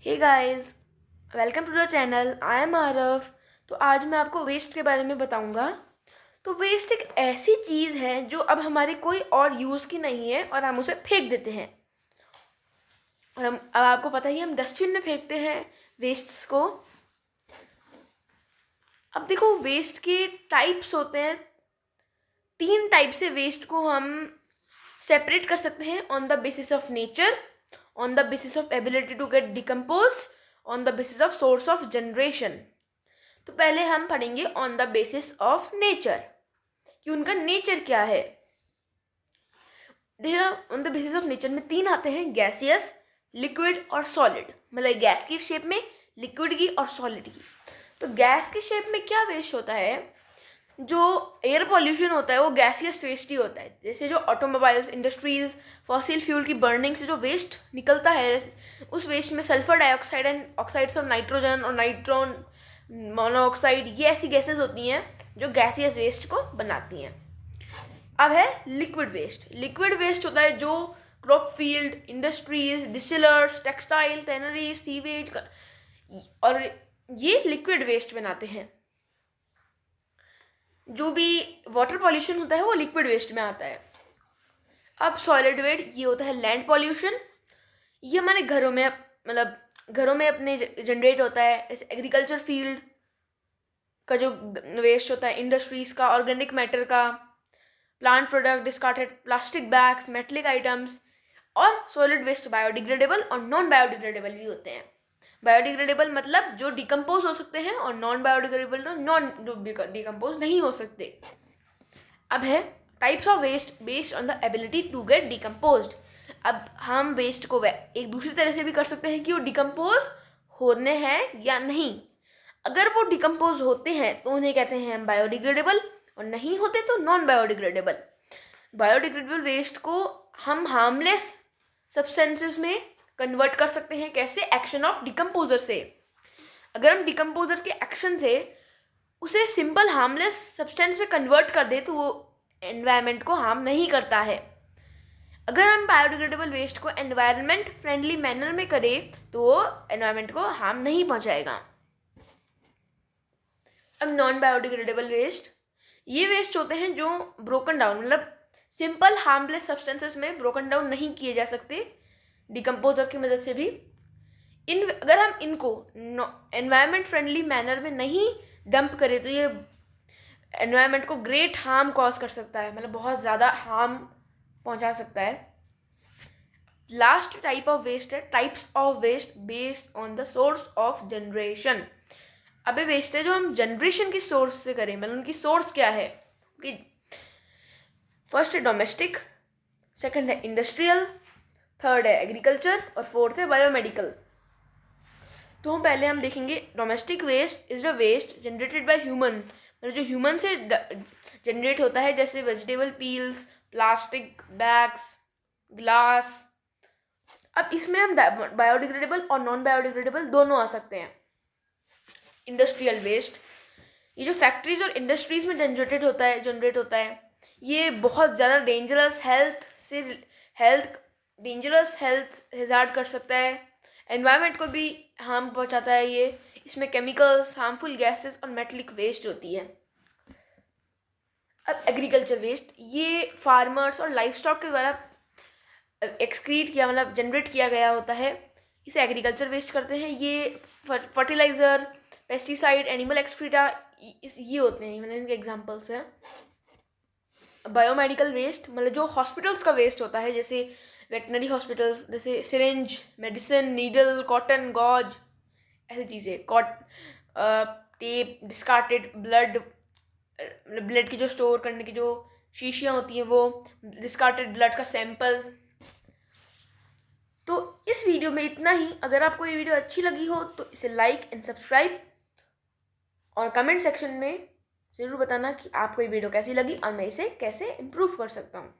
Hey guys, welcome to the channel. I am Aarav. तो आज मैं आपको वेस्ट के बारे में बताऊंगा। तो वेस्ट एक ऐसी चीज़ है जो अब हमारे कोई और यूज़ की नहीं है और हम उसे फेंक देते हैं। और अब आपको पता ही, हम डस्टबिन में फेंकते हैं वेस्ट्स को। अब देखो, वेस्ट के टाइप्स होते हैं। 3 टाइप से वेस्ट को हम सेपरेट कर सकते हैं: on the basis of nature, on the basis of ability to get decomposed, on the basis of source of generation। तो पहले हम पढ़ेंगे on the basis of nature कि उनका नेचर क्या है। देखिए, on the basis of nature में 3 आते हैं: गैसियस, लिक्विड और सॉलिड। मतलब गैस की शेप में, लिक्विड की और सॉलिड की। तो गैस की शेप में क्या वेस्ट होता है? जो एयर पॉल्यूशन होता है वो गैसियस वेस्ट ही होता है। जैसे जो ऑटोमोबाइल्स, इंडस्ट्रीज, फॉसिल फ्यूल की बर्निंग से जो वेस्ट निकलता है, उस वेस्ट में sulphur dioxide and oxides of nitrogen और नाइट्रोन मोनोऑक्साइड, ये ऐसी गैसेस होती हैं जो गैसियस वेस्ट को बनाती हैं। अब है लिक्विड वेस्ट। लिक्विड वेस्ट होता है जो crop field, industries, distillers, textile, tanneries, sewage, और ये लिक्विड वेस्ट बनाते हैं। जो भी वाटर पॉल्यूशन होता है वो लिक्विड वेस्ट में आता है। अब सॉलिड वेस्ट, ये होता है लैंड पॉल्यूशन। ये हमारे घरों में, मतलब घरों में अपने जनरेट होता है। जैसे एग्रीकल्चर फील्ड का जो वेस्ट होता है, इंडस्ट्रीज का, ऑर्गेनिक मैटर का, plant product, discarded plastic bags, metallic items. और सॉलिड वेस्ट बायोडिग्रेडेबल और नॉन बायोडिग्रेडेबल भी होते हैं। बायोडिग्रेडेबल मतलब जो डिकम्पोज हो सकते हैं, और नॉन बायोडिग्रेडेबल तो नॉन डिकम्पोज नहीं हो सकते। अब है types of waste based on the ability to get decomposed. अब हम वेस्ट को एक दूसरी तरह से भी कर सकते हैं कि वो डिकम्पोज होने हैं या नहीं। अगर वो डिकम्पोज होते हैं तो उन्हें कहते हैं हम बायोडिग्रेडेबल, और नहीं होते तो नॉन बायोडिग्रेडेबल। बायोडिग्रेडेबल वेस्ट को हम हार्मलेस सब्सटेंसेस में कन्वर्ट कर सकते हैं। कैसे? एक्शन ऑफ डिकम्पोजर से। अगर हम डिकम्पोजर के एक्शन से उसे सिंपल हार्मलेस सब्सटेंस में कन्वर्ट कर दे तो वो एनवायरनमेंट को हार्म नहीं करता है। अगर हम बायोडिग्रेडेबल वेस्ट को एनवायरनमेंट फ्रेंडली मैनर में करें तो वो एनवायरनमेंट को हार्म नहीं पहुंचाएगा। अब नॉन बायोडिग्रेडेबल वेस्ट, ये वेस्ट होते हैं जो ब्रोकन डाउन, मतलब सिंपल हार्मलेस सब्सटेंसेस में ब्रोकन डाउन नहीं किए जा सकते डिकम्पोजर की मदद से भी। अगर हम इनको एनवायरनमेंट फ्रेंडली मैनर में नहीं डंप करें तो ये एनवायरनमेंट को ग्रेट हार्म कॉज कर सकता है, मतलब बहुत ज़्यादा हार्म पहुंचा सकता है। लास्ट टाइप ऑफ वेस्ट है types of waste based on the source of generation. अब ये वेस्ट है जो हम जनरेशन की सोर्स से करें, मतलब उनकी सोर्स क्या है कि फर्स्ट है डोमेस्टिक, सेकंड है इंडस्ट्रियल, थर्ड है एग्रीकल्चर और फोर्थ है बायोमेडिकल। तो हम देखेंगे domestic waste is the waste generated by human, मतलब जो ह्यूमन से जनरेट होता है, जैसे vegetable peels, plastic bags, glass. अब इसमें हम बायोडिग्रेडेबल और नॉन बायोडिग्रेडेबल दोनों आ सकते हैं। इंडस्ट्रियल वेस्ट, ये जो फैक्ट्रीज और इंडस्ट्रीज में जनरेट होता है, ये बहुत ज़्यादा डेंजरस हेल्थ हेजार्ड कर सकता है। एनवायरनमेंट को भी हार्म पहुंचाता है ये। इसमें केमिकल्स, हार्मफुल गैसेस और मेटलिक वेस्ट होती है। अब एग्रीकल्चर वेस्ट, ये फार्मर्स और लाइफ स्टॉक के द्वारा एक्सक्रीट किया, मतलब जनरेट किया गया होता है, इसे एग्रीकल्चर वेस्ट करते हैं। ये फर्टिलाइजर, पेस्टिसाइड, एनिमल एक्सक्रीटा, ये होते हैं, मतलब इनके एग्जांपल्स हैं। बायोमेडिकल वेस्ट मतलब जो हॉस्पिटल्स का वेस्ट होता है, जैसे वेटनरी हॉस्पिटल्स, जैसे syringe, medicine, needle, cotton, gauze, ऐसी चीज़ें। टेप, डिस्कार्टेड ब्लड की जो स्टोर करने की जो शीशियाँ होती हैं वो, डिस्कार्टेड ब्लड का सैंपल। तो इस वीडियो में इतना ही। अगर आपको ये वीडियो अच्छी लगी हो तो इसे लाइक एंड सब्सक्राइब, और कमेंट सेक्शन में ज़रूर बताना कि आपको ये वीडियो कैसी लगी और मैं इसे कैसे इम्प्रूव कर सकता हूँ।